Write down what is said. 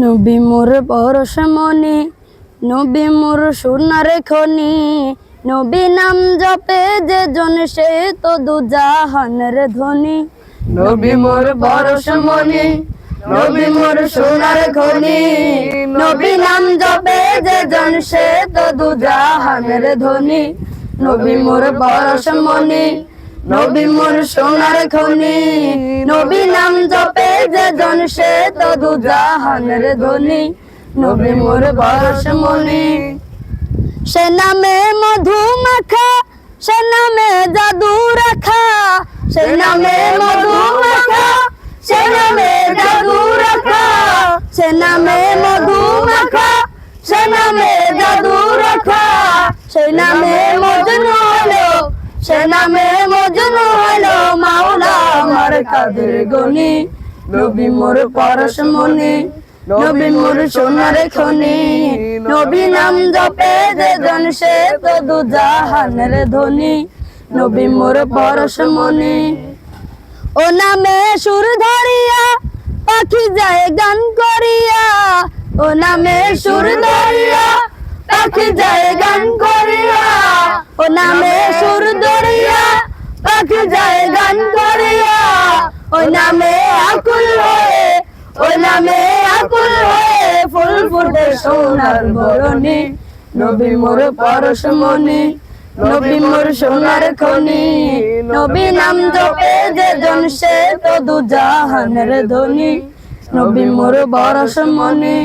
নবী মোর পরশমণি, নবী মোর সোনার খনি, নবী নাম জপে যে জন সে তো দুজাহানের ধনী। নবী মোর পরশমণি, নবী মোর সোনার খনি, নবী নাম জপে যে জন সে তো দুজাহানের ধনী। নবী মোর পরশমণি, নবী মোর সোনার খনি, নবী নাম জপে যে জন সে তো দুজাহানের ধনী। নবী মোর পরশমণি, সে নামে মধু মাখা, সে নামে জাদু রাখা, সে নামে মধু মাখা, সে নামে জাদু রাখা, সে নামে মধু মাখা, সে নামে জাদু রাখা, সে নামে মজনু হলো, সে নামে মজনু হলো মাওলা আমার কাদের গনি। নবী মোর পরশমণি, নবী মোর সোনার খনি, নবী নাম জপে যে জন সে তো দুজাহানের ধনী। নবী মোর পরশমণি, ও নামে সুর ধরিয়া পাখি যায় গান করিয়া, ও নামে সুর ধরিয়া পাখি যায় গান করিয়া, ও নামে সুর ধরিয়া পাখি যায় গান করিয়া, ওই নামে আকুল হয়ে, ওই নামে আকুল হয়ে ফুল ফুটে সোনার বরণী। নবী মোর পরশমণি, নবী মোর সোনার খনি, নবী নাম জপে যে জন সে তো দুজাহানের ধনী। নবী মোর পরশমণি।